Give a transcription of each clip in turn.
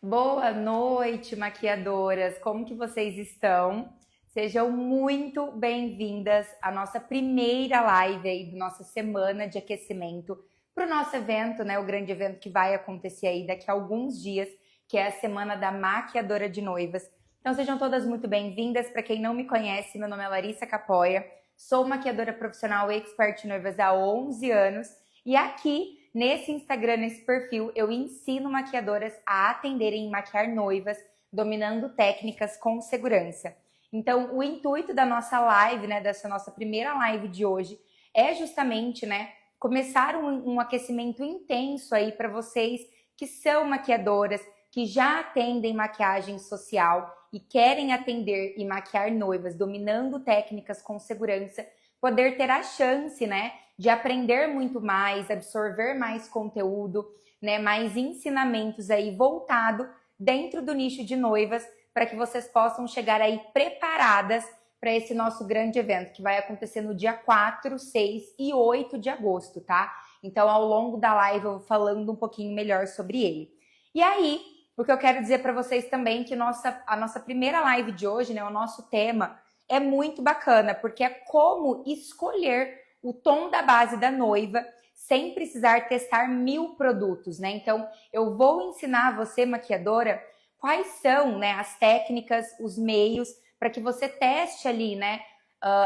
Boa noite, maquiadoras! Como que vocês estão? Sejam muito bem-vindas à nossa primeira live aí da nossa semana de aquecimento para o nosso evento, né? O grande evento que vai acontecer aí daqui a alguns dias, que é a Semana da Maquiadora de Noivas. Então sejam todas muito bem-vindas. Para quem não me conhece, meu nome é Larissa Capoia, sou maquiadora profissional e expert em noivas há 11 anos e aqui nesse Instagram, nesse perfil, eu ensino maquiadoras a atenderem e maquiar noivas, dominando técnicas com segurança. Então, o intuito da nossa live, né, dessa nossa primeira live de hoje, é justamente, né, começar um aquecimento intenso aí para vocês que são maquiadoras, que já atendem maquiagem social e querem atender e maquiar noivas, dominando técnicas com segurança, poder ter a chance, né, de aprender muito mais, absorver mais conteúdo, né, mais ensinamentos aí voltado dentro do nicho de noivas, para que vocês possam chegar aí preparadas para esse nosso grande evento, que vai acontecer no dia 4, 6 e 8 de agosto, tá? Então, ao longo da live, eu vou falando um pouquinho melhor sobre ele. E aí, o que eu quero dizer para vocês também, que a nossa primeira live de hoje, né, o nosso tema, é muito bacana, porque é como escolher o tom da base da noiva sem precisar testar 1000 produtos, né? Então, eu vou ensinar você, maquiadora, quais são, né, as técnicas, os meios para que você teste ali, né,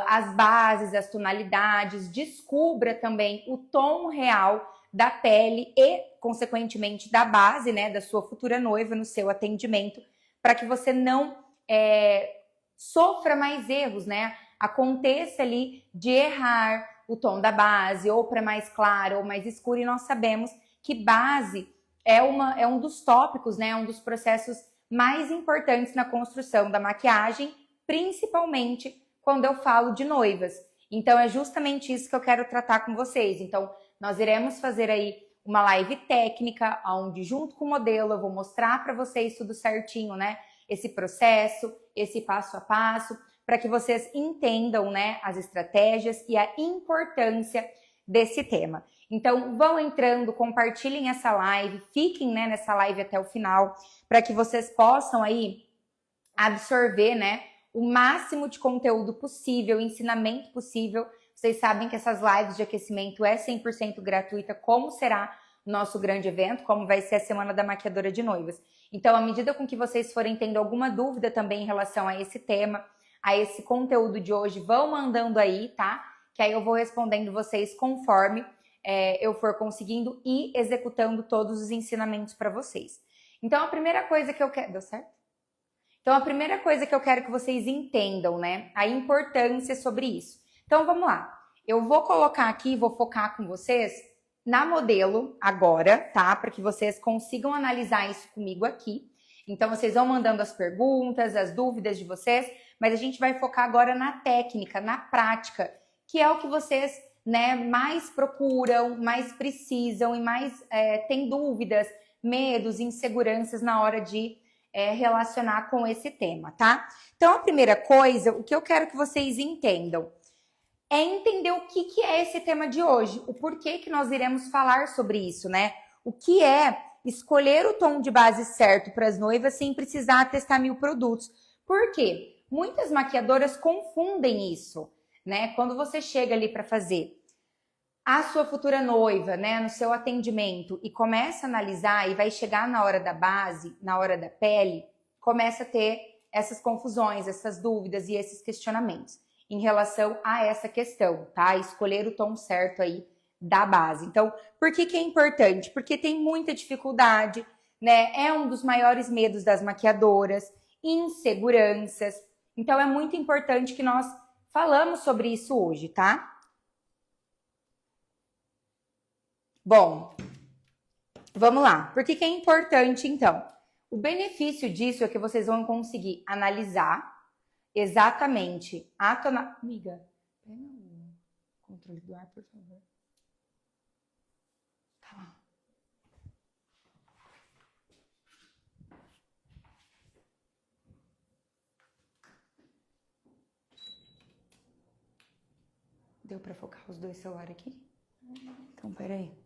as bases, as tonalidades, descubra também o tom real da pele e, consequentemente, da base, né, da sua futura noiva no seu atendimento, para que você não sofra mais erros, né? Aconteça ali de errar o tom da base, ou para mais claro ou mais escuro, e nós sabemos que base é um dos tópicos, né? Um dos processos mais importantes na construção da maquiagem, principalmente quando eu falo de noivas. Então é justamente isso que eu quero tratar com vocês. Então nós iremos fazer aí uma live técnica, onde junto com o modelo eu vou mostrar para vocês tudo certinho, né? Esse processo, esse passo a passo, para que vocês entendam, né, as estratégias e a importância desse tema. Então, vão entrando, compartilhem essa live, fiquem, né, nessa live até o final, para que vocês possam aí absorver, né, o máximo de conteúdo possível, ensinamento possível. Vocês sabem que essas lives de aquecimento é 100% gratuita, como será nosso grande evento, como vai ser a Semana da Maquiadora de Noivas. Então, à medida com que vocês forem tendo alguma dúvida também em relação a esse tema, a esse conteúdo de hoje, vão mandando aí, tá? Que aí eu vou respondendo vocês conforme eu for conseguindo e executando todos os ensinamentos para vocês. Então, a primeira coisa que eu quero... Deu certo? Então, a primeira coisa que eu quero que vocês entendam, né? A importância sobre isso. Então, vamos lá. Eu vou colocar aqui, vou focar com vocês na modelo agora, tá? Para que vocês consigam analisar isso comigo aqui. Então, vocês vão mandando as perguntas, as dúvidas de vocês, mas a gente vai focar agora na técnica, na prática, que é o que vocês, né, mais procuram, mais precisam e mais têm dúvidas, medos, inseguranças na hora de relacionar com esse tema, tá? Então, a primeira coisa, o que eu quero que vocês entendam é entender o que é esse tema de hoje, o porquê que nós iremos falar sobre isso, né? O que é escolher o tom de base certo para as noivas sem precisar testar 1000 produtos. Por quê? Muitas maquiadoras confundem isso, né? Quando você chega ali para fazer a sua futura noiva, né, no seu atendimento e começa a analisar e vai chegar na hora da base, na hora da pele, começa a ter essas confusões, essas dúvidas e esses questionamentos em relação a essa questão, tá? Escolher o tom certo aí da base. Então, por que é importante? Porque tem muita dificuldade, né? É um dos maiores medos das maquiadoras, inseguranças. Então, é muito importante que nós falamos sobre isso hoje, tá? Bom, vamos lá. Por que é importante, então? O benefício disso é que vocês vão conseguir analisar exatamente a tonalidade. Amiga, pega o controle do ar, por favor. Tá lá. Deu para focar os dois celulares aqui? Então, peraí.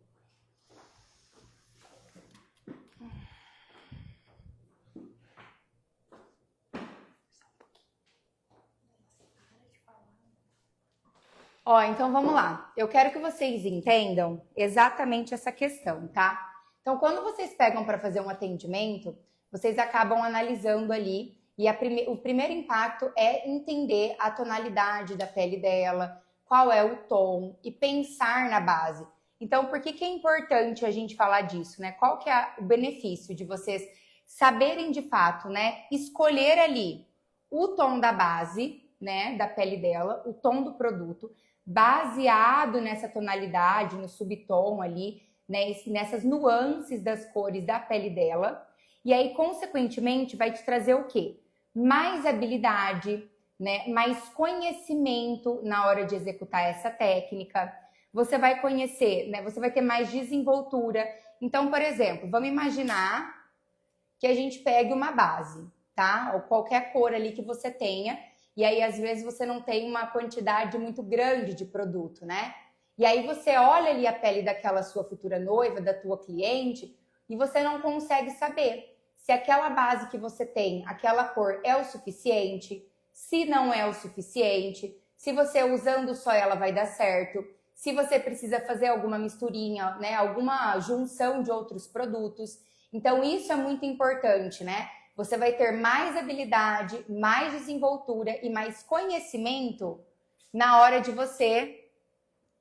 Ó, então vamos lá. Eu quero que vocês entendam exatamente essa questão, tá? Então, quando vocês pegam para fazer um atendimento, vocês acabam analisando ali e o primeiro impacto é entender a tonalidade da pele dela, qual é o tom e pensar na base. Então, por que é importante a gente falar disso, né? Qual que é o benefício de vocês saberem de fato, né? Escolher ali o tom da base, né? Da pele dela, o tom do produto, baseado nessa tonalidade, no subtom ali, né? Nessas nuances das cores da pele dela. E aí, consequentemente, vai te trazer o quê? Mais habilidade, né? Mais conhecimento na hora de executar essa técnica. Você vai conhecer, né? Você vai ter mais desenvoltura. Então, por exemplo, vamos imaginar que a gente pegue uma base, tá? Ou qualquer cor ali que você tenha. E aí, às vezes, você não tem uma quantidade muito grande de produto, né? E aí você olha ali a pele daquela sua futura noiva, da tua cliente, e você não consegue saber se aquela base que você tem, aquela cor é o suficiente, se não é o suficiente, se você usando só ela vai dar certo, se você precisa fazer alguma misturinha, né, alguma junção de outros produtos. Então isso é muito importante, né? Você vai ter mais habilidade, mais desenvoltura e mais conhecimento na hora de você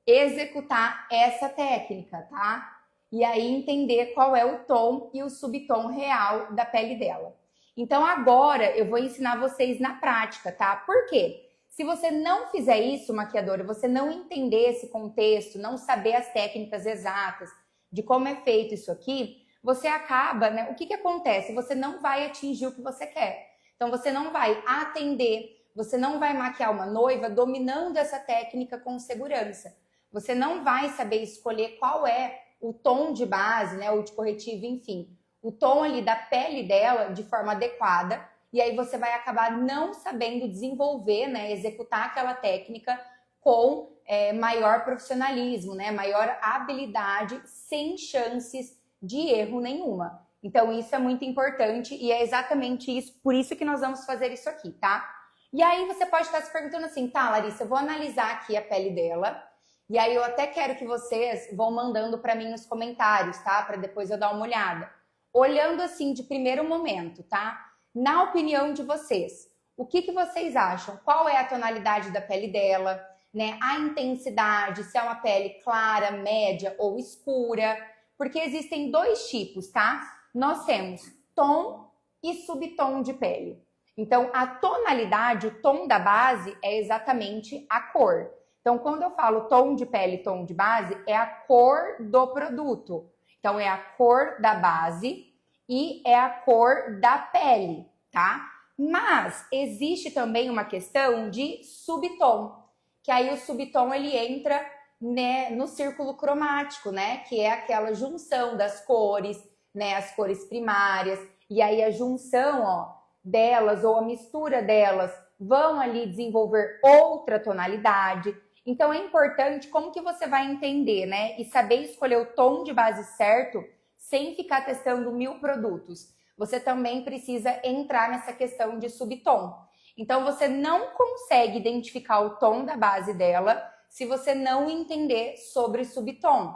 executar essa técnica, tá? E aí entender qual é o tom e o subtom real da pele dela. Então agora eu vou ensinar vocês na prática, tá? Por quê? Se você não fizer isso, maquiadora, você não entender esse contexto, não saber as técnicas exatas de como é feito isso aqui, você acaba, né? O que acontece? Você não vai atingir o que você quer. Então você não vai atender, você não vai maquiar uma noiva dominando essa técnica com segurança. Você não vai saber escolher qual é o tom de base, né, ou de corretivo, enfim, o tom ali da pele dela de forma adequada, e aí você vai acabar não sabendo desenvolver, né, executar aquela técnica com maior profissionalismo, né, maior habilidade, sem chances de erro nenhuma. Então isso é muito importante e é exatamente isso, por isso que nós vamos fazer isso aqui, tá? E aí você pode estar se perguntando assim, tá, Larissa, eu vou analisar aqui a pele dela, e aí eu até quero que vocês vão mandando para mim nos comentários, tá? Para depois eu dar uma olhada. Olhando assim de primeiro momento, tá? Na opinião de vocês, o que vocês acham? Qual é a tonalidade da pele dela, né? A intensidade, se é uma pele clara, média ou escura? Porque existem dois tipos, tá? Nós temos tom e subtom de pele. Então, a tonalidade, o tom da base é exatamente a cor. Então, quando eu falo tom de pele, tom de base, é a cor do produto. Então, é a cor da base e é a cor da pele, tá? Mas existe também uma questão de subtom, que aí o subtom ele entra, né, no círculo cromático, né? Que é aquela junção das cores, né? As cores primárias. E aí a junção, ó, delas ou a mistura delas vão ali desenvolver outra tonalidade. Então é importante como que você vai entender, né? E saber escolher o tom de base certo sem ficar testando 1000 produtos. Você também precisa entrar nessa questão de subtom. Então você não consegue identificar o tom da base dela se você não entender sobre subtom,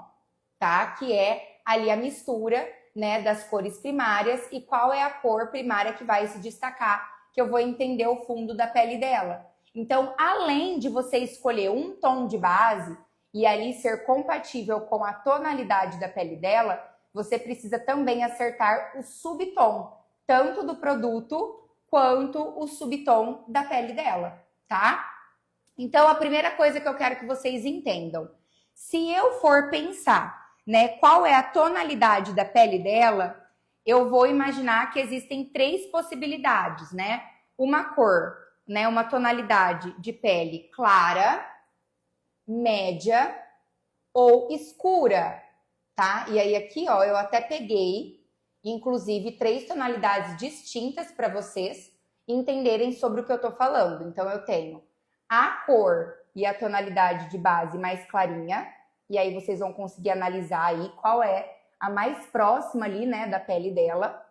tá? Que é ali a mistura, né, das cores primárias e qual é a cor primária que vai se destacar, que eu vou entender o fundo da pele dela. Então, além de você escolher um tom de base e ali ser compatível com a tonalidade da pele dela, você precisa também acertar o subtom, tanto do produto quanto o subtom da pele dela, tá? Então, a primeira coisa que eu quero que vocês entendam, se eu for pensar, né, qual é a tonalidade da pele dela, eu vou imaginar que existem 3 possibilidades, né? Uma cor, né, uma tonalidade de pele clara, média ou escura, tá? E aí aqui, ó, eu até peguei, inclusive, 3 tonalidades distintas para vocês entenderem sobre o que eu tô falando. Então, eu tenho a cor e a tonalidade de base mais clarinha, e aí vocês vão conseguir analisar aí qual é a mais próxima ali, né, da pele dela.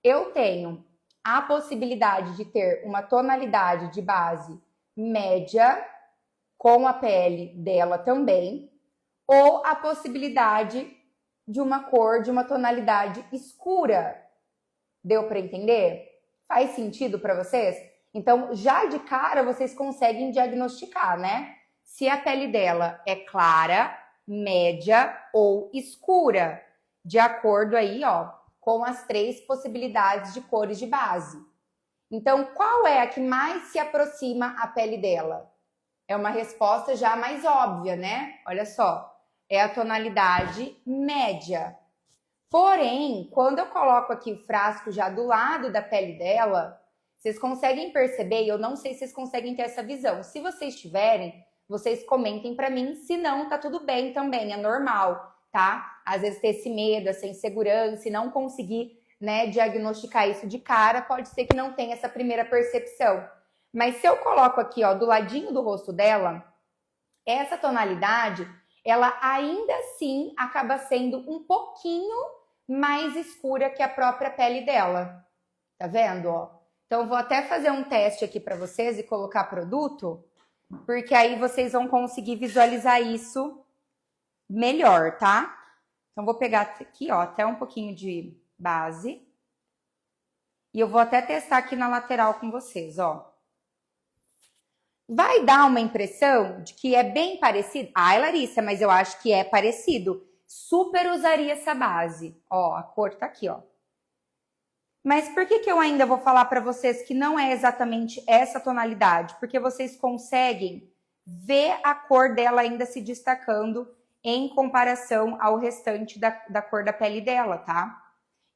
Eu tenho a possibilidade de ter uma tonalidade de base média com a pele dela também, ou a possibilidade de uma cor, de uma tonalidade escura. Deu para entender? Faz sentido para vocês? Então, já de cara, vocês conseguem diagnosticar, né? Se a pele dela é clara, média ou escura, de acordo aí, ó, com as 3 possibilidades de cores de base. Então, qual é a que mais se aproxima à pele dela? É uma resposta já mais óbvia, né? Olha só, é a tonalidade média. Porém, quando eu coloco aqui o frasco já do lado da pele dela, vocês conseguem perceber, e eu não sei se vocês conseguem ter essa visão. Se vocês tiverem, vocês comentem para mim, se não, tá tudo bem também, é normal, tá? Às vezes ter esse medo, essa insegurança e não conseguir, né, diagnosticar isso de cara, pode ser que não tenha essa primeira percepção. Mas se eu coloco aqui, ó, do ladinho do rosto dela, essa tonalidade, ela ainda assim acaba sendo um pouquinho mais escura que a própria pele dela. Tá vendo, ó? Então, eu vou até fazer um teste aqui para vocês e colocar produto, porque aí vocês vão conseguir visualizar isso melhor, tá? Então, vou pegar aqui, ó, até um pouquinho de base. E eu vou até testar aqui na lateral com vocês, ó. Vai dar uma impressão de que é bem parecido? Ai, Larissa, mas eu acho que é parecido. Super usaria essa base. Ó, a cor tá aqui, ó. Mas por que eu ainda vou falar para vocês que não é exatamente essa tonalidade? Porque vocês conseguem ver a cor dela ainda se destacando em comparação ao restante da cor da pele dela, tá?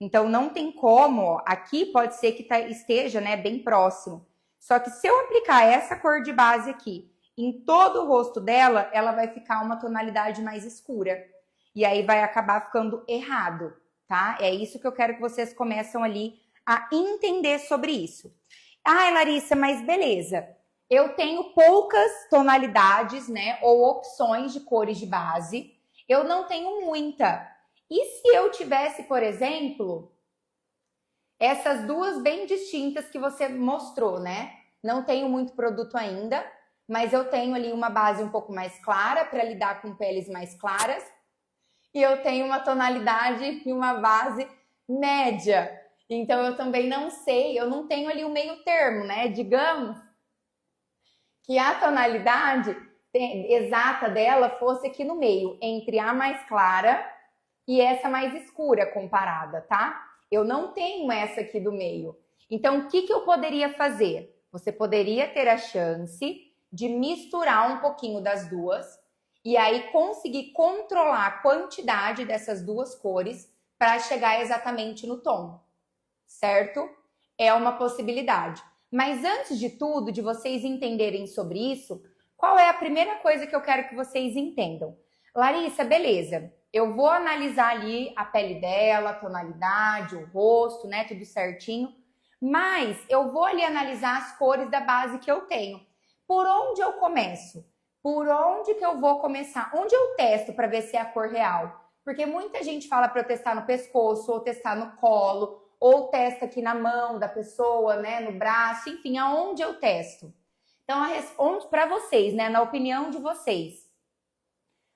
Então, não tem como, ó, aqui pode ser que esteja, né, bem próximo. Só que se eu aplicar essa cor de base aqui em todo o rosto dela, ela vai ficar uma tonalidade mais escura. E aí vai acabar ficando errado, tá? É isso que eu quero que vocês começam ali a entender sobre isso. Ai, Larissa, mas beleza. Eu tenho poucas tonalidades, né, ou opções de cores de base. Eu não tenho muita. E se eu tivesse, por exemplo, essas duas bem distintas que você mostrou, né? Não tenho muito produto ainda, mas eu tenho ali uma base um pouco mais clara para lidar com peles mais claras. E eu tenho uma tonalidade e uma base média. Então, eu também não sei, eu não tenho ali o meio termo, né? Digamos que a tonalidade exata dela fosse aqui no meio, entre a mais clara e essa mais escura comparada, tá? Eu não tenho essa aqui do meio. Então, o que eu poderia fazer? Você poderia ter a chance de misturar um pouquinho das duas e aí conseguir controlar a quantidade dessas duas cores para chegar exatamente no tom, certo? É uma possibilidade. Mas antes de tudo, de vocês entenderem sobre isso, qual é a primeira coisa que eu quero que vocês entendam? Larissa, beleza, eu vou analisar ali a pele dela, a tonalidade, o rosto, né, tudo certinho, mas eu vou ali analisar as cores da base que eu tenho. Por onde eu começo? Por onde que eu vou começar? Onde eu testo para ver se é a cor real? Porque muita gente fala para eu testar no pescoço, ou testar no colo, ou testa aqui na mão da pessoa, né, no braço, enfim, aonde eu testo? Então, para vocês, né, na opinião de vocês,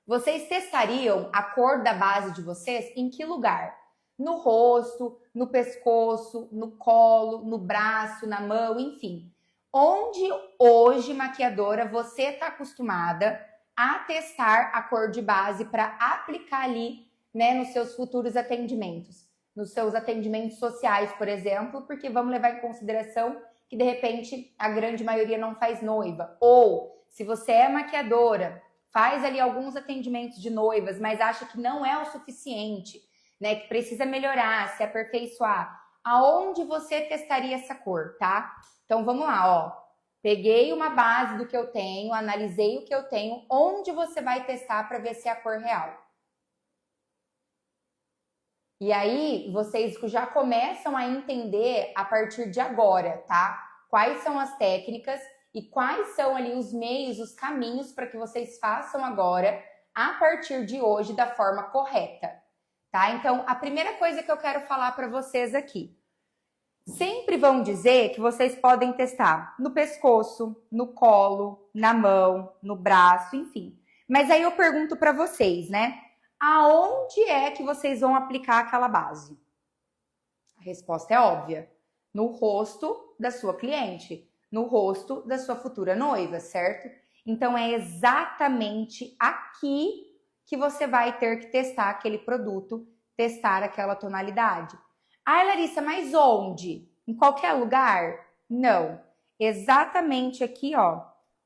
vocês testariam a cor da base de vocês em que lugar? No rosto, no pescoço, no colo, no braço, na mão, enfim. Onde hoje, maquiadora, você está acostumada a testar a cor de base para aplicar ali, né, nos seus futuros atendimentos? Nos seus atendimentos sociais, por exemplo, porque vamos levar em consideração que, de repente, a grande maioria não faz noiva. Ou, se você é maquiadora, faz ali alguns atendimentos de noivas, mas acha que não é o suficiente, né? Que precisa melhorar, se aperfeiçoar. Aonde você testaria essa cor, tá? Então, vamos lá, ó. Peguei uma base do que eu tenho, analisei o que eu tenho. Onde você vai testar para ver se é a cor real? E aí, vocês já começam a entender a partir de agora, tá? Quais são as técnicas e quais são ali os meios, os caminhos para que vocês façam agora, a partir de hoje, da forma correta, tá? Então, a primeira coisa que eu quero falar para vocês aqui. Sempre vão dizer que vocês podem testar no pescoço, no colo, na mão, no braço, enfim. Mas aí eu pergunto para vocês, né? Aonde é que vocês vão aplicar aquela base? A resposta é óbvia. No rosto da sua cliente, no rosto da sua futura noiva, certo? Então é exatamente aqui que você vai ter que testar aquele produto, testar aquela tonalidade. Ah, Larissa, mas onde? Em qualquer lugar? Não. Exatamente aqui, ó,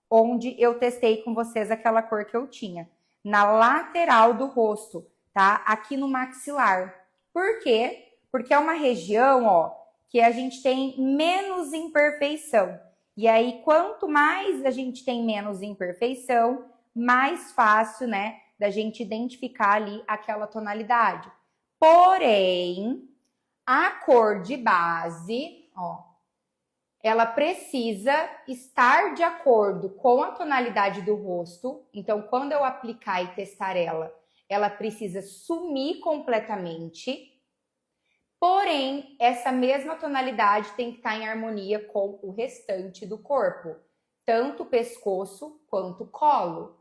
onde eu testei com vocês aquela cor que eu tinha. Na lateral do rosto, tá? Aqui no maxilar. Por quê? Porque é uma região, ó, que a gente tem menos imperfeição. E aí, quanto mais a gente tem menos imperfeição, mais fácil, né, da gente identificar ali aquela tonalidade. Porém, a cor de base, ó, ela precisa estar de acordo com a tonalidade do rosto. Então, quando eu aplicar e testar ela, ela precisa sumir completamente. Porém, essa mesma tonalidade tem que estar em harmonia com o restante do corpo, tanto o pescoço quanto o colo.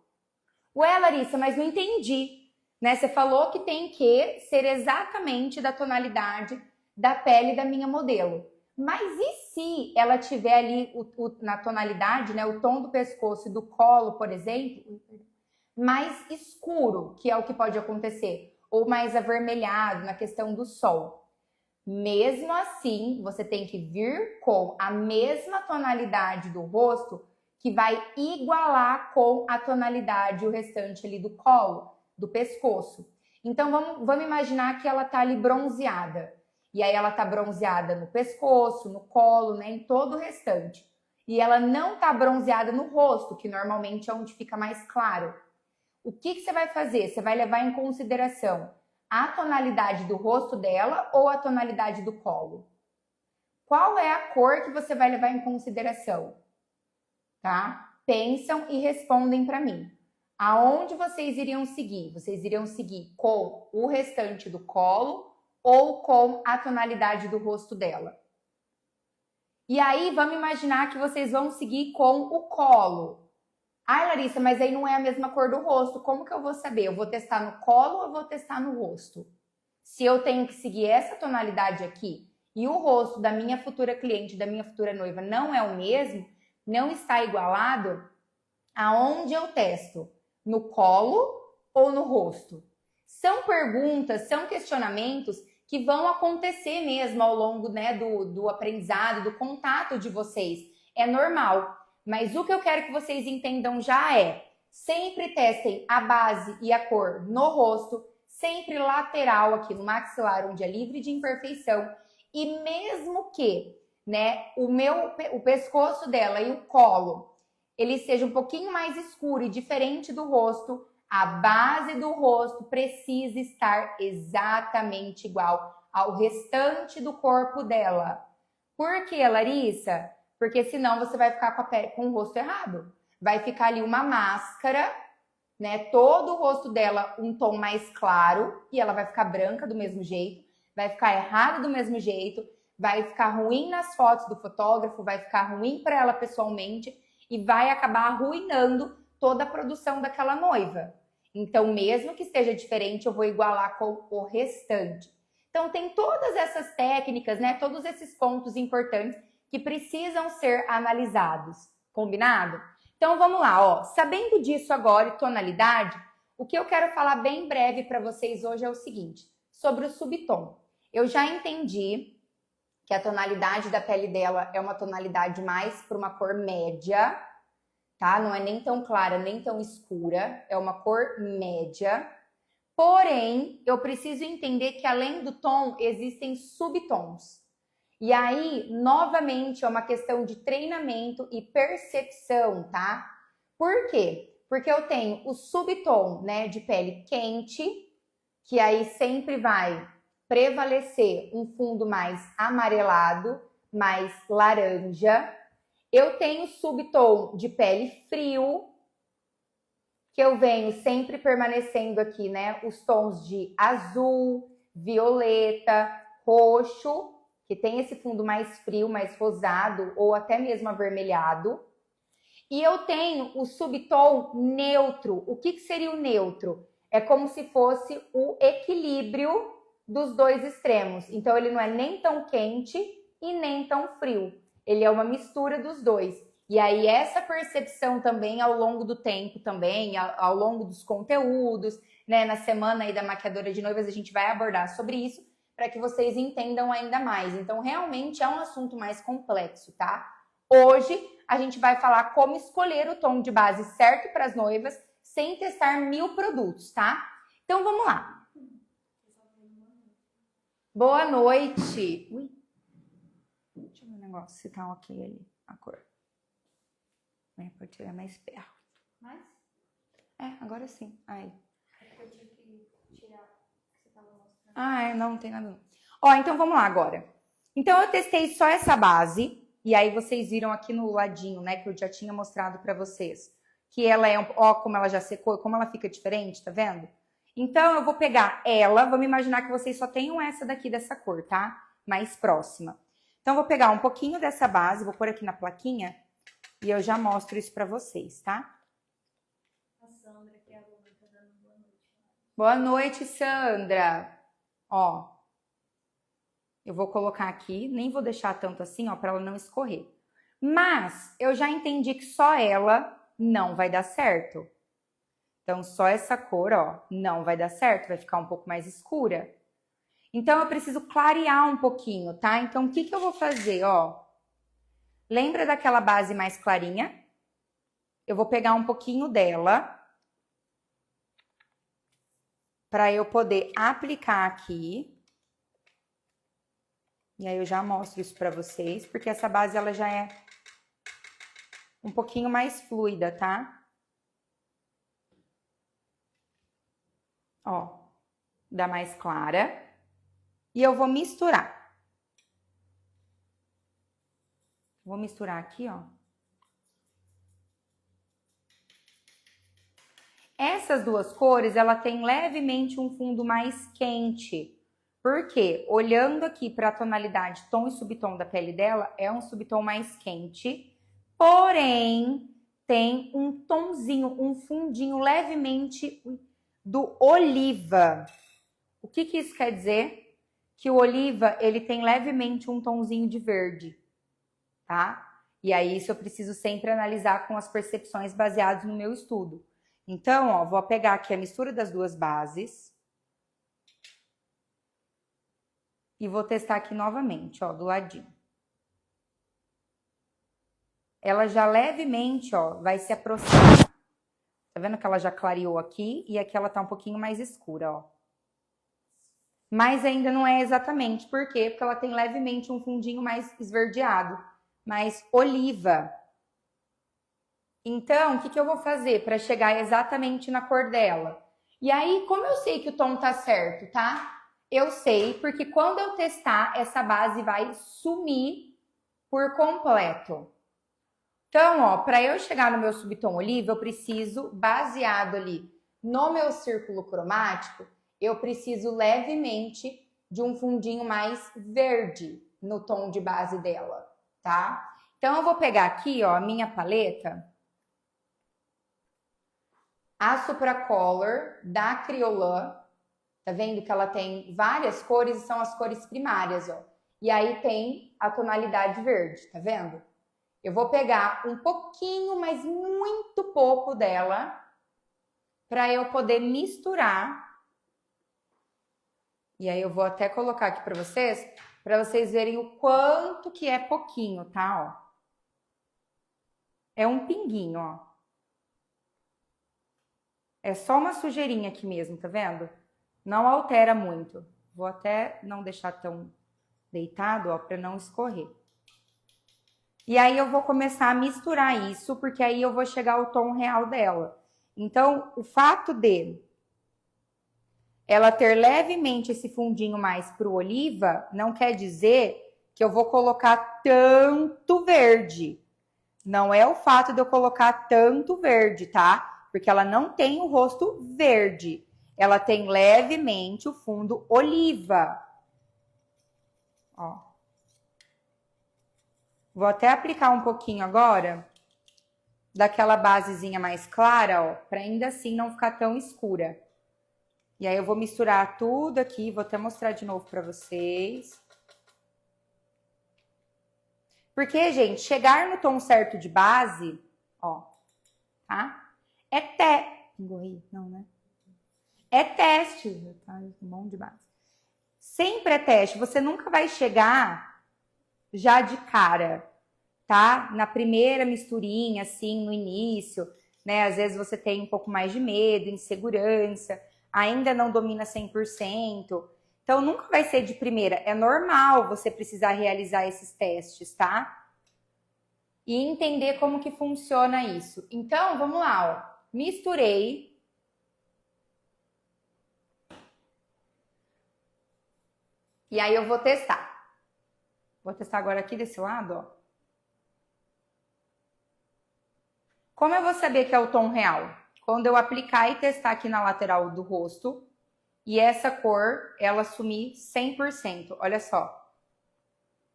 Ué, Larissa, mas não entendi, né? Você falou que tem que ser exatamente da tonalidade da pele da minha modelo. Mas e se ela tiver ali na tonalidade, né, o tom do pescoço e do colo, por exemplo, mais escuro, que é o que pode acontecer, ou mais avermelhado na questão do sol? Mesmo assim, você tem que vir com a mesma tonalidade do rosto que vai igualar com a tonalidade o restante ali do colo, do pescoço. Então, vamos imaginar que ela tá ali bronzeada. E aí ela tá bronzeada no pescoço, no colo, né, em todo o restante. E ela não tá bronzeada no rosto, que normalmente é onde fica mais claro. O que você vai fazer? Você vai levar em consideração a tonalidade do rosto dela ou a tonalidade do colo? Qual é a cor que você vai levar em consideração? Tá? Pensam e respondem para mim. Aonde vocês iriam seguir? Vocês iriam seguir com o restante do colo ou com a tonalidade do rosto dela? E aí, vamos imaginar que vocês vão seguir com o colo. Ai, Larissa, mas aí não é a mesma cor do rosto. Como que eu vou saber? Eu vou testar no colo ou eu vou testar no rosto? Se eu tenho que seguir essa tonalidade aqui e o rosto da minha futura cliente, da minha futura noiva não é o mesmo, não está igualado, aonde eu testo? No colo ou no rosto? São perguntas, são questionamentos que vão acontecer mesmo ao longo, né, do aprendizado, do contato de vocês. É normal. Mas o que eu quero que vocês entendam já é, sempre testem a base e a cor no rosto, sempre lateral aqui no maxilar, onde é livre de imperfeição. E mesmo que, né, o pescoço dela e o colo, ele seja um pouquinho mais escuro e diferente do rosto, a base do rosto precisa estar exatamente igual ao restante do corpo dela. Por quê, Larissa? Porque senão você vai ficar com a pele, com o rosto errado. Vai ficar ali uma máscara, né? Todo o rosto dela um tom mais claro e ela vai ficar branca do mesmo jeito, vai ficar errado do mesmo jeito, vai ficar ruim nas fotos do fotógrafo, vai ficar ruim para ela pessoalmente e vai acabar arruinando toda a produção daquela noiva. Então, mesmo que esteja diferente, eu vou igualar com o restante. Então, tem todas essas técnicas, né? Todos esses pontos importantes que precisam ser analisados. Combinado? Então, vamos lá, ó. Sabendo disso agora e tonalidade, o que eu quero falar bem breve para vocês hoje é o seguinte, sobre o subtom. Eu já entendi que a tonalidade da pele dela é uma tonalidade mais para uma cor média, tá? Não é nem tão clara, nem tão escura, é uma cor média. Porém, eu preciso entender que além do tom, existem subtons. E aí, novamente, é uma questão de treinamento e percepção, tá? Por quê? Porque eu tenho o subtom, né, de pele quente, que aí sempre vai prevalecer um fundo mais amarelado, mais laranja. Eu tenho subtom de pele frio, que eu venho sempre permanecendo aqui, né, os tons de azul, violeta, roxo. que tem esse fundo mais frio, mais rosado ou até mesmo avermelhado. E eu tenho o subtom neutro. O que seria o neutro? É como se fosse o equilíbrio dos dois extremos. Então, ele não é nem tão quente e nem tão frio. Ele é uma mistura dos dois. E aí, essa percepção também ao longo do tempo, também, ao longo dos conteúdos, né? Na semana aí da maquiadora de noivas, a gente vai abordar sobre isso, para que vocês entendam ainda mais. Então, realmente é um assunto mais complexo, tá? Hoje, a gente vai falar como escolher o tom de base certo para as noivas, sem testar 1000 produtos, tá? Então, vamos lá. Boa noite. Ui. Deixa eu ver um negócio, se tá ok ali, a cor. Pode tirar mais perto. Mais? Agora sim. Aí. Eu tive que tirar o que você tava mostrando. Não tem nada não. Ó, então vamos lá agora. Então, eu testei só essa base, e aí vocês viram aqui no ladinho, né, que eu já tinha mostrado pra vocês, que ela é, ó, como ela já secou, como ela fica diferente, tá vendo? Então, eu vou pegar ela, vamos imaginar que vocês só tenham essa daqui dessa cor, tá? Mais próxima. Então, eu vou pegar um pouquinho dessa base, vou pôr aqui na plaquinha, e eu já mostro isso pra vocês, tá? A Sandra, que é a aluna, tá dando boa noite. Boa noite, Sandra. Ó, eu vou colocar aqui, nem vou deixar tanto assim, ó, pra ela não escorrer. Mas, eu já entendi que só ela não vai dar certo. Então, só essa cor, ó, não vai dar certo, vai ficar um pouco mais escura. Então, eu preciso clarear um pouquinho, tá? Então, o que eu vou fazer, ó? Lembra daquela base mais clarinha? Eu vou pegar um pouquinho dela para eu poder aplicar aqui. E aí eu já mostro isso para vocês, porque essa base ela já é um pouquinho mais fluida, tá? Ó, dá mais clara. E eu vou misturar. Vou misturar aqui, ó. Essas duas cores, ela tem levemente um fundo mais quente. Por quê? Olhando aqui para a tonalidade tom e subtom da pele dela, é um subtom mais quente. Porém, tem um tonzinho, um fundinho levemente do oliva. O que isso quer dizer? Que o oliva, ele tem levemente um tonzinho de verde. Tá? E aí isso eu preciso sempre analisar com as percepções baseadas no meu estudo. Então, ó, vou pegar aqui a mistura das duas bases. E vou testar aqui novamente, ó, do ladinho. Ela já levemente, ó, vai se aproximar. Tá vendo que ela já clareou aqui e aqui ela tá um pouquinho mais escura, ó. Mas ainda não é exatamente. Por quê? Porque ela tem levemente um fundinho mais esverdeado. Mais oliva. Então, o que eu vou fazer para chegar exatamente na cor dela? E aí, como eu sei que o tom tá certo, tá? Eu sei porque quando eu testar, essa base vai sumir por completo. Então, ó, para eu chegar no meu subtom oliva, eu preciso, baseado ali no meu círculo cromático, eu preciso levemente de um fundinho mais verde no tom de base dela. Tá? Então, eu vou pegar aqui, ó, a minha paleta, a Supracolor da Kryolan. Tá vendo que ela tem várias cores e são as cores primárias, ó. E aí tem a tonalidade verde, tá vendo? Eu vou pegar um pouquinho, mas muito pouco dela, para eu poder misturar. E aí eu vou até colocar aqui para vocês verem o quanto que é pouquinho, tá? Ó. É um pinguinho, ó. É só uma sujeirinha aqui mesmo, tá vendo? Não altera muito. Vou até não deixar tão deitado, ó, para não escorrer. E aí eu vou começar a misturar isso, porque aí eu vou chegar ao tom real dela. Então, o fato de ela ter levemente esse fundinho mais pro oliva, não quer dizer que eu vou colocar tanto verde. Não é o fato de eu colocar tanto verde, tá? Porque ela não tem o rosto verde. Ela tem levemente o fundo oliva. Ó. Vou até aplicar um pouquinho agora daquela basezinha mais clara, ó, para ainda assim não ficar tão escura. E aí eu vou misturar tudo aqui, vou até mostrar de novo para vocês. Porque, gente, chegar no tom certo de base, ó, tá? É não, né? É teste, tá? Um monte de base. Sempre é teste, você nunca vai chegar já de cara, tá? Na primeira misturinha, assim, no início, né? Às vezes você tem um pouco mais de medo, insegurança, ainda não domina 100%. Então, nunca vai ser de primeira. É normal você precisar realizar esses testes, tá? E entender como que funciona isso. Então, vamos lá, ó. Misturei. E aí eu vou testar. Vou testar agora aqui desse lado, ó. Como eu vou saber que é o tom real? Quando eu aplicar e testar aqui na lateral do rosto e essa cor, ela sumir 100%. Olha só.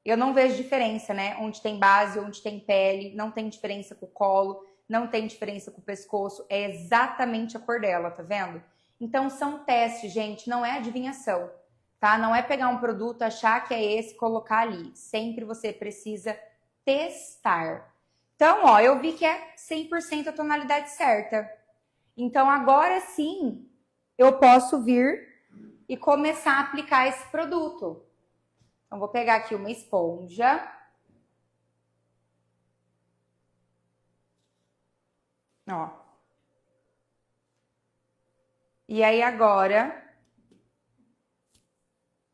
Eu não vejo diferença, né? Onde tem base, onde tem pele, não tem diferença com o colo, não tem diferença com o pescoço. É exatamente a cor dela, tá vendo? Então são testes, gente, não é adivinhação, tá? Não é pegar um produto, achar que é esse, colocar ali. Sempre você precisa testar. Então, ó, eu vi que é 100% a tonalidade certa. Então, agora sim, eu posso vir e começar a aplicar esse produto. Então, vou pegar aqui uma esponja. Ó. E aí, agora,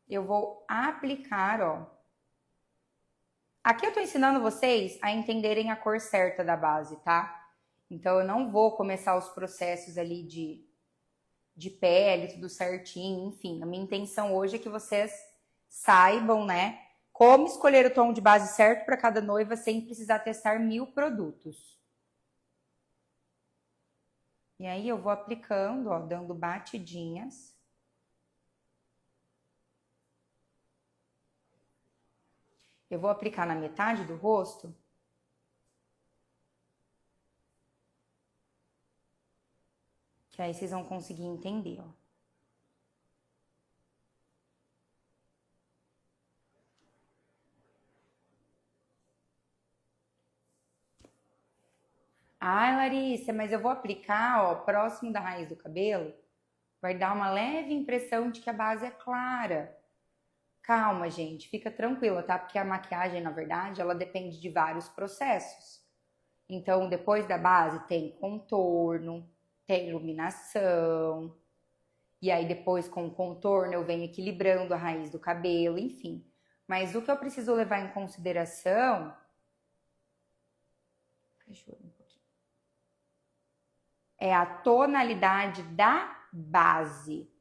eu vou aplicar, ó. Aqui eu tô ensinando vocês a entenderem a cor certa da base, tá? Então, eu não vou começar os processos ali de pele, tudo certinho, enfim. A minha intenção hoje é que vocês saibam, né, como escolher o tom de base certo para cada noiva sem precisar testar 1000 produtos. E aí eu vou aplicando, ó, dando batidinhas. Eu vou aplicar na metade do rosto. Que aí vocês vão conseguir entender, ó. Ai, Larissa, mas eu vou aplicar, ó, próximo da raiz do cabelo. Vai dar uma leve impressão de que a base é clara. Calma, gente, fica tranquila, tá? Porque a maquiagem, na verdade, ela depende de vários processos. Então, depois da base tem contorno, tem iluminação. E aí, depois, com o contorno, eu venho equilibrando a raiz do cabelo, enfim. Mas o que eu preciso levar em consideração... Deixa eu ver um pouquinho. É a tonalidade da base.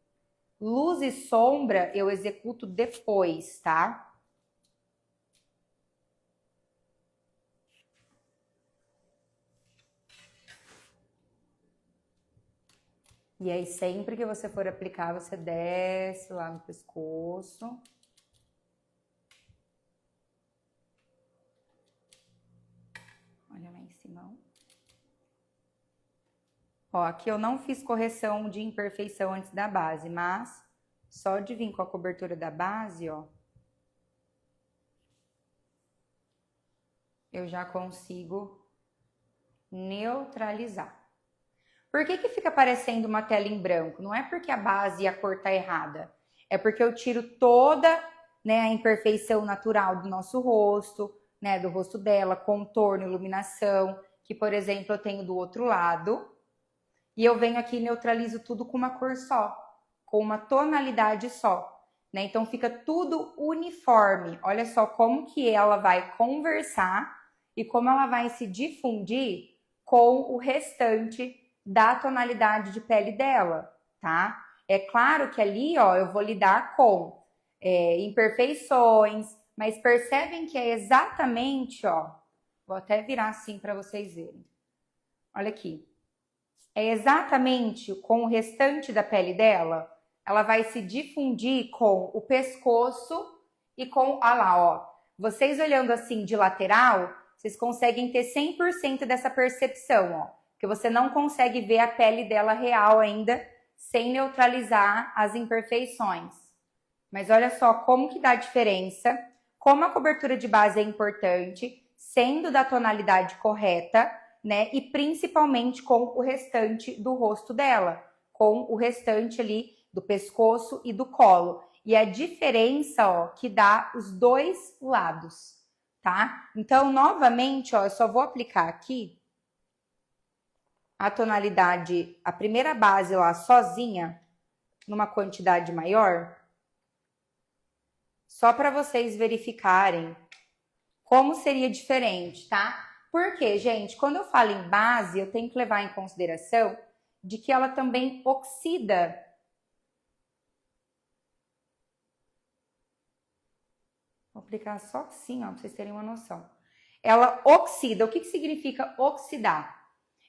Luz e sombra eu executo depois, tá? E aí, sempre que você for aplicar, você desce lá no pescoço. Olha lá em cima. Ó, aqui eu não fiz correção de imperfeição antes da base, mas só de vir com a cobertura da base, ó, eu já consigo neutralizar. Por que que fica parecendo uma tela em branco? Não é porque a base e a cor tá errada. É porque eu tiro toda, né, a imperfeição natural do nosso rosto, né, do rosto dela, contorno, iluminação, que, por exemplo, eu tenho do outro lado. E eu venho aqui e neutralizo tudo com uma cor só, com uma tonalidade só, né? Então fica tudo uniforme. Olha só como que ela vai conversar e como ela vai se difundir com o restante da tonalidade de pele dela, tá? É claro que ali, ó, eu vou lidar com imperfeições, mas percebem que é exatamente, ó, vou até virar assim para vocês verem. Olha aqui. É exatamente com o restante da pele dela, ela vai se difundir com o pescoço e com, olha lá, ó, vocês olhando assim de lateral, vocês conseguem ter 100% dessa percepção, ó. Porque você não consegue ver a pele dela real ainda, sem neutralizar as imperfeições. Mas olha só como que dá diferença, como a cobertura de base é importante, sendo da tonalidade correta, né? E principalmente com o restante do rosto dela, com o restante ali do pescoço e do colo. E a diferença, ó, que dá os dois lados, tá? Então, novamente, ó, eu só vou aplicar aqui a tonalidade, a primeira base lá sozinha, numa quantidade maior, só para vocês verificarem como seria diferente, tá? Porque, gente, quando eu falo em base, eu tenho que levar em consideração de que ela também oxida. Vou aplicar só assim, ó, para vocês terem uma noção. Ela oxida. O que significa oxidar?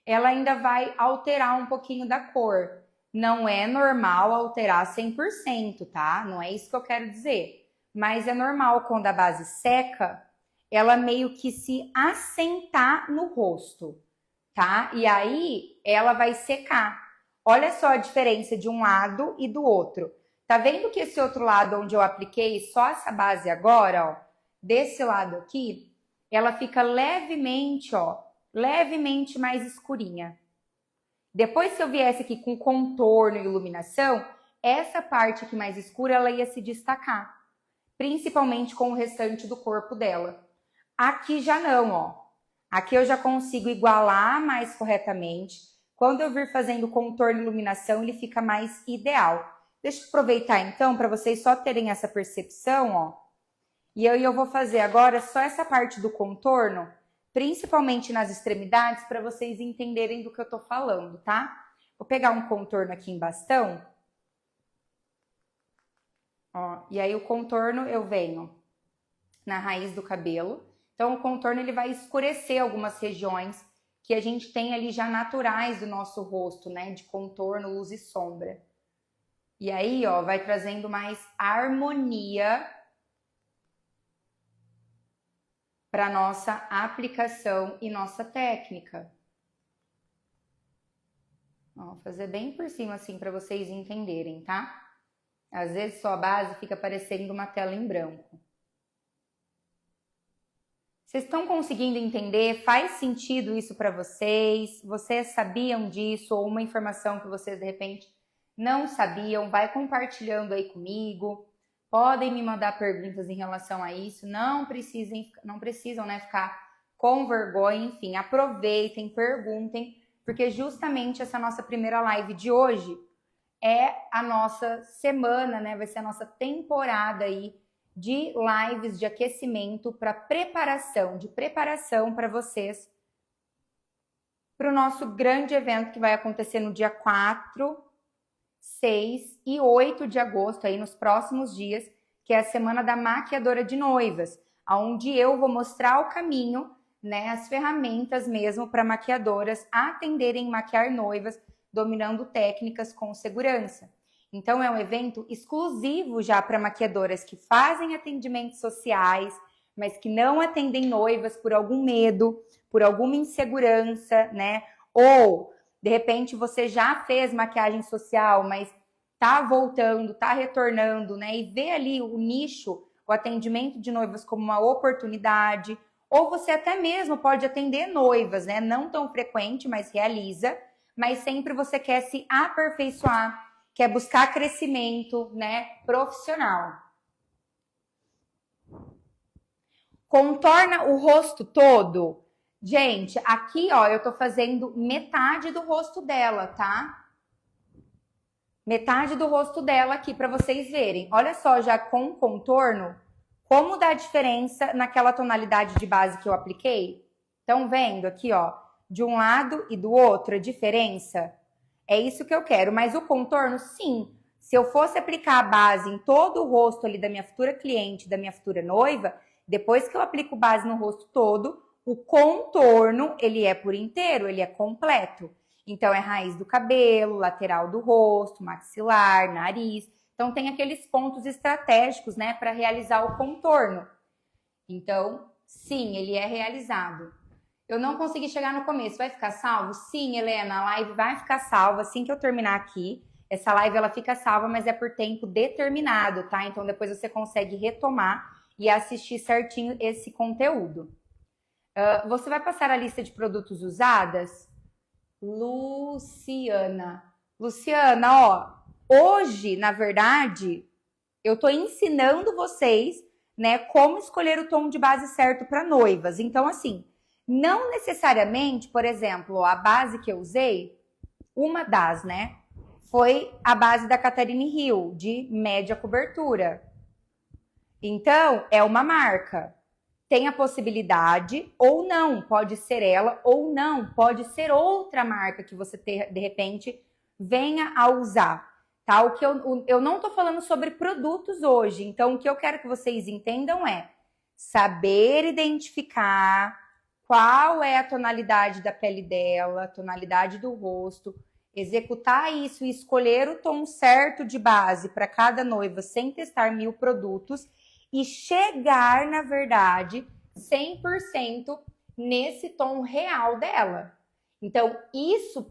Ela ainda vai alterar um pouquinho da cor. Não é normal alterar 100%, tá? Não é isso que eu quero dizer. Mas é normal quando a base seca, ela meio que se assentar no rosto, tá? E aí ela vai secar. Olha só a diferença de um lado e do outro. Tá vendo que esse outro lado onde eu apliquei só essa base agora, ó, desse lado aqui, ela fica levemente, ó, levemente mais escurinha. Depois, se eu viesse aqui com contorno e iluminação, essa parte aqui mais escura, ela ia se destacar, principalmente com o restante do corpo dela. Aqui já não, ó. Aqui eu já consigo igualar mais corretamente. Quando eu vir fazendo contorno e iluminação, ele fica mais ideal. Deixa eu aproveitar então para vocês só terem essa percepção, ó. E eu vou fazer agora só essa parte do contorno, principalmente nas extremidades, para vocês entenderem do que eu tô falando, tá? Vou pegar um contorno aqui em bastão. Ó, e aí o contorno eu venho na raiz do cabelo. Então o contorno ele vai escurecer algumas regiões que a gente tem ali já naturais do nosso rosto, né? De contorno, luz e sombra. E aí, ó, vai trazendo mais harmonia para nossa aplicação e nossa técnica. Ó, vou fazer bem por cima assim para vocês entenderem, tá? Às vezes só a base fica parecendo uma tela em branco. Vocês estão conseguindo entender? Faz sentido isso para vocês? Vocês sabiam disso? Ou uma informação que vocês de repente não sabiam? Vai compartilhando aí comigo. Podem me mandar perguntas em relação a isso. Não precisam, né, ficar com vergonha. Enfim, aproveitem, perguntem, porque justamente essa nossa primeira live de hoje é a nossa semana, né? Vai ser a nossa temporada aí de lives de aquecimento para preparação para vocês para o nosso grande evento que vai acontecer no dia 4, 6 e 8 de agosto, aí nos próximos dias, que é a Semana da Maquiadora de Noivas, onde eu vou mostrar o caminho, né, as ferramentas mesmo para maquiadoras atenderem maquiar noivas, dominando técnicas com segurança. Então é um evento exclusivo já para maquiadoras que fazem atendimentos sociais, mas que não atendem noivas por algum medo, por alguma insegurança, né? Ou de repente você já fez maquiagem social, mas tá voltando, tá retornando, né? E vê ali o nicho, o atendimento de noivas como uma oportunidade. Ou você até mesmo pode atender noivas, né? Não tão frequente, mas realiza. Mas sempre você quer se aperfeiçoar, quer buscar crescimento, né? Profissional. Contorna o rosto todo. Gente, aqui, ó, eu tô fazendo metade do rosto dela, tá? Metade do rosto dela aqui para vocês verem. Olha só, já com contorno, como dá diferença naquela tonalidade de base que eu apliquei? Estão vendo aqui, ó, de um lado e do outro a diferença? É isso que eu quero, mas o contorno, sim. Se eu fosse aplicar a base em todo o rosto ali da minha futura cliente, da minha futura noiva, depois que eu aplico base no rosto todo, o contorno, ele é por inteiro, ele é completo. Então, é raiz do cabelo, lateral do rosto, maxilar, nariz. Então, tem aqueles pontos estratégicos, né, para realizar o contorno. Então, sim, ele é realizado. Eu não consegui chegar no começo. Vai ficar salvo? Sim, Helena, a live vai ficar salva assim que eu terminar aqui. Essa live ela fica salva, mas é por tempo determinado, tá? Então depois você consegue retomar e assistir certinho esse conteúdo. Você vai passar a lista de produtos usadas? Luciana, ó, hoje, na verdade, eu tô ensinando vocês, né, como escolher o tom de base certo para noivas. Então, assim, não necessariamente, por exemplo, a base que eu usei, uma das, né, foi a base da Catherine Hill, de média cobertura. Então, é uma marca. Tem a possibilidade, ou não, pode ser ela, ou não, pode ser outra marca que você, de repente, venha a usar. Tá? O que eu não estou falando sobre produtos hoje, então o que eu quero que vocês entendam é saber identificar qual é a tonalidade da pele dela, a tonalidade do rosto, executar isso e escolher o tom certo de base para cada noiva sem testar 1000 produtos e chegar, na verdade, 100% nesse tom real dela. Então, isso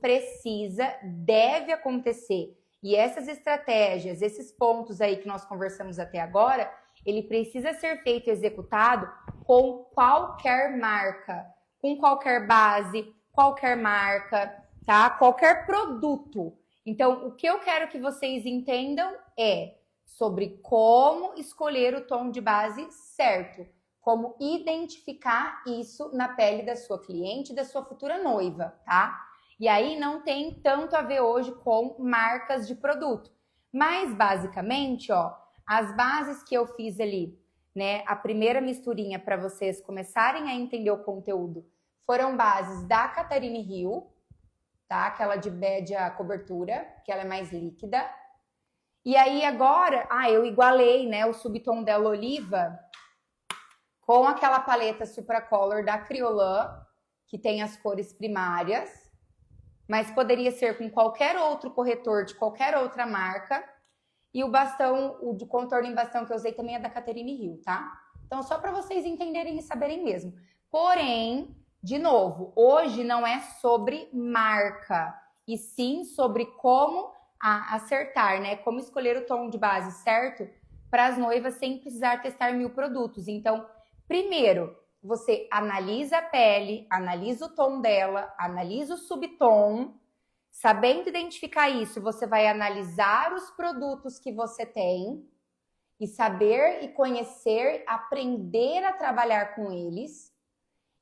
deve acontecer. E essas estratégias, esses pontos aí que nós conversamos até agora, ele precisa ser feito e executado com qualquer marca, com qualquer base, qualquer marca, tá? Qualquer produto. Então, o que eu quero que vocês entendam é sobre como escolher o tom de base certo, como identificar isso na pele da sua cliente, da sua futura noiva, tá? E aí não tem tanto a ver hoje com marcas de produto. Mas basicamente, ó, as bases que eu fiz ali, né, a primeira misturinha para vocês começarem a entender o conteúdo, foram bases da Catherine Hill, tá? Aquela de média cobertura, que ela é mais líquida. E aí agora, eu igualei, né, o subtom dela oliva com aquela paleta Supracolor da Kryolan, que tem as cores primárias, mas poderia ser com qualquer outro corretor de qualquer outra marca. E o bastão, o de contorno em bastão que eu usei também é da Catherine Hill, tá? Então, só para vocês entenderem e saberem mesmo. Porém, de novo, hoje não é sobre marca, e sim sobre como acertar, né? Como escolher o tom de base certo para as noivas sem precisar testar 1000 produtos. Então, primeiro, você analisa a pele, analisa o tom dela, analisa o subtom. Sabendo identificar isso, você vai analisar os produtos que você tem e saber e conhecer, aprender a trabalhar com eles.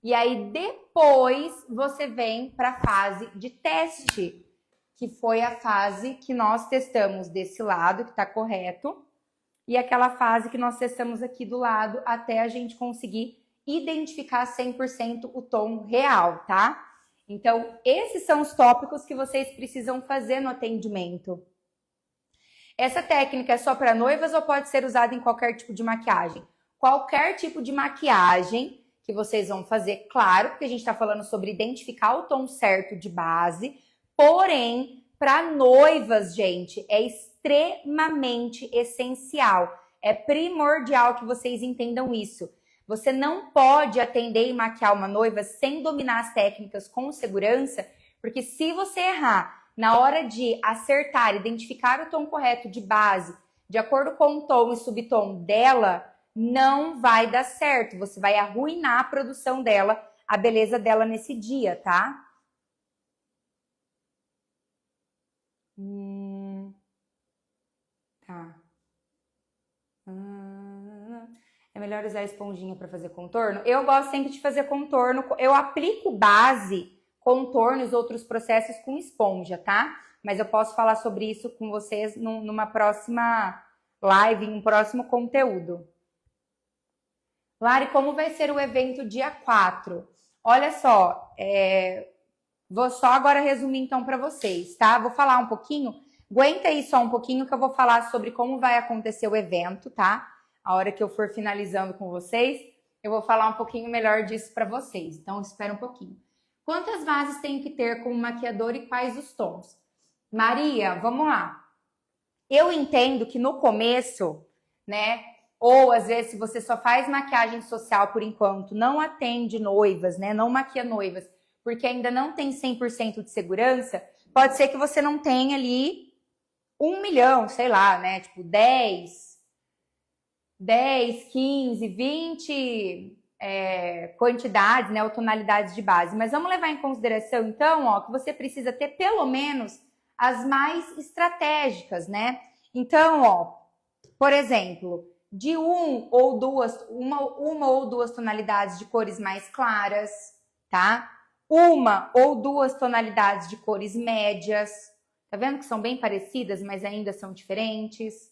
E aí depois você vem para a fase de teste, que foi a fase que nós testamos desse lado, que está correto, e aquela fase que nós testamos aqui do lado até a gente conseguir identificar 100% o tom real, tá? Então, esses são os tópicos que vocês precisam fazer no atendimento. Essa técnica é só para noivas ou pode ser usada em qualquer tipo de maquiagem? Qualquer tipo de maquiagem que vocês vão fazer, claro, porque a gente está falando sobre identificar o tom certo de base, porém, para noivas, gente, é extremamente essencial, é primordial que vocês entendam isso. Você não pode atender e maquiar uma noiva sem dominar as técnicas com segurança, porque se você errar na hora de acertar, identificar o tom correto de base, de acordo com o tom e subtom dela, não vai dar certo. Você vai arruinar a produção dela, a beleza dela nesse dia, tá? Tá. É melhor usar a esponjinha para fazer contorno? Eu gosto sempre de fazer contorno. Eu aplico base, contorno e os outros processos com esponja, tá? Mas eu posso falar sobre isso com vocês numa próxima live, em um próximo conteúdo. Lari, como vai ser o evento dia 4? Olha só, vou só agora resumir então para vocês, tá? Vou falar um pouquinho, aguenta aí só um pouquinho que eu vou falar sobre como vai acontecer o evento, tá? A hora que eu for finalizando com vocês, eu vou falar um pouquinho melhor disso para vocês. Então, espera um pouquinho. Quantas bases tem que ter como maquiador e quais os tons? Maria, vamos lá. Eu entendo que no começo, né, Ou, às vezes, se você só faz maquiagem social por enquanto, não atende noivas, né? Não maquia noivas, porque ainda não tem 100% de segurança, pode ser que você não tenha ali 1 milhão, sei lá, né? Tipo, 10, 15, 20 quantidades, né? Ou tonalidades de base. Mas vamos levar em consideração, então, ó, que você precisa ter pelo menos as mais estratégicas, né? Então, ó, por exemplo, de uma ou duas tonalidades de cores mais claras, tá? Uma ou duas tonalidades de cores médias. Tá vendo que são bem parecidas, mas ainda são diferentes?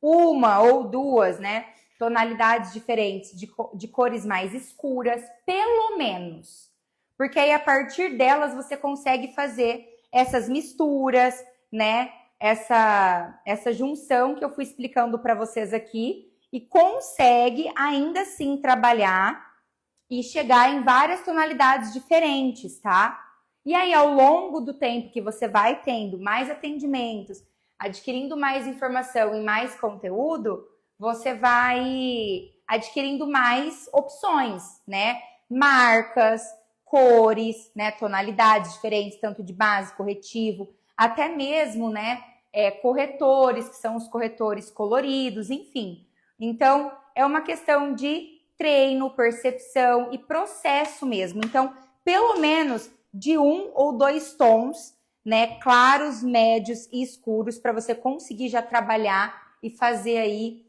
Uma ou duas, né? Tonalidades diferentes de cores mais escuras, pelo menos. Porque aí, a partir delas, você consegue fazer essas misturas, né? Essa junção que eu fui explicando para vocês aqui e consegue ainda assim trabalhar e chegar em várias tonalidades diferentes, tá? E aí, ao longo do tempo que você vai tendo mais atendimentos, adquirindo mais informação e mais conteúdo, você vai adquirindo mais opções, né? Marcas, cores, né? Tonalidades diferentes, tanto de base, corretivo, até mesmo, né? Corretores, que são os corretores coloridos, enfim. Então, é uma questão de treino, percepção e processo mesmo. Então, pelo menos de 1 ou 2 tons, né? Claros, médios e escuros, para você conseguir já trabalhar e fazer aí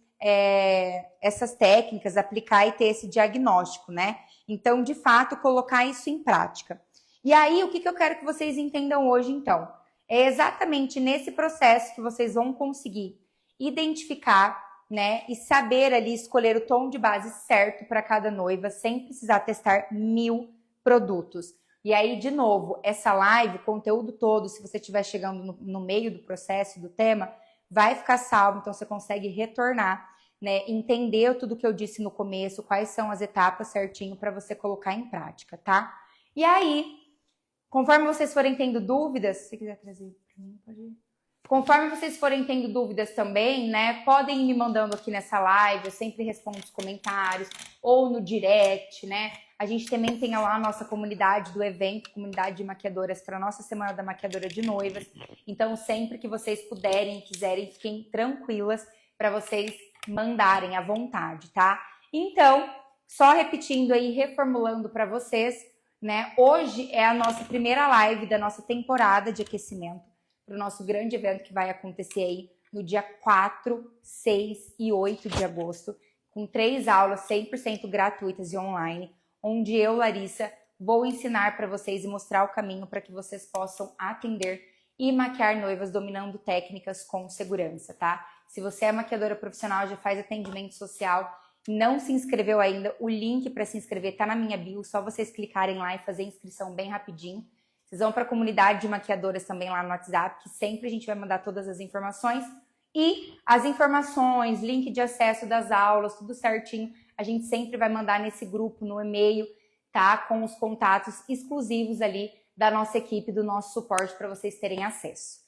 essas técnicas, aplicar e ter esse diagnóstico, né? Então, de fato, colocar isso em prática. E aí, o que eu quero que vocês entendam hoje, então? É exatamente nesse processo que vocês vão conseguir identificar, né, e saber ali escolher o tom de base certo para cada noiva, sem precisar testar 1000 produtos. E aí, de novo, essa live, o conteúdo todo, se você estiver chegando no meio do processo, do tema, vai ficar salvo, então você consegue retornar, né, entender tudo que eu disse no começo, quais são as etapas certinho para você colocar em prática, tá? E aí, conforme vocês forem tendo dúvidas, se você quiser trazer para mim, pode ir. Conforme vocês forem tendo dúvidas também, né, podem ir me mandando aqui nessa live, eu sempre respondo os comentários, ou no direct, né? A gente também tem lá a nossa comunidade do evento, comunidade de maquiadoras para a nossa Semana da Maquiadora de Noivas. Então, sempre que vocês puderem e quiserem, fiquem tranquilas para vocês mandarem à vontade, tá? Então, só repetindo aí, reformulando para vocês, né? Hoje é a nossa primeira live da nossa temporada de aquecimento para o nosso grande evento que vai acontecer aí no dia 4, 6 e 8 de agosto, com 3 aulas 100% gratuitas e online, onde eu, Larissa, vou ensinar para vocês e mostrar o caminho para que vocês possam atender e maquiar noivas dominando técnicas com segurança, tá? Se você é maquiadora profissional, já faz atendimento social, não se inscreveu ainda, o link para se inscrever tá na minha bio, só vocês clicarem lá e fazer a inscrição bem rapidinho. Vocês vão para a comunidade de maquiadoras também lá no WhatsApp, que sempre a gente vai mandar todas as informações. E as informações, link de acesso das aulas, tudo certinho, a gente sempre vai mandar nesse grupo, no e-mail, tá? Com os contatos exclusivos ali da nossa equipe, do nosso suporte, para vocês terem acesso.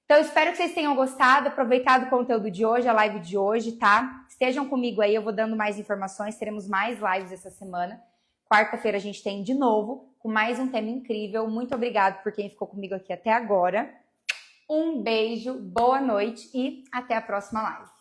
Então, espero que vocês tenham gostado, aproveitado o conteúdo de hoje, a live de hoje, tá? Estejam comigo aí, eu vou dando mais informações, teremos mais lives essa semana. Quarta-feira a gente tem de novo, com mais um tema incrível. Muito obrigada por quem ficou comigo aqui até agora. Um beijo, boa noite e até a próxima live.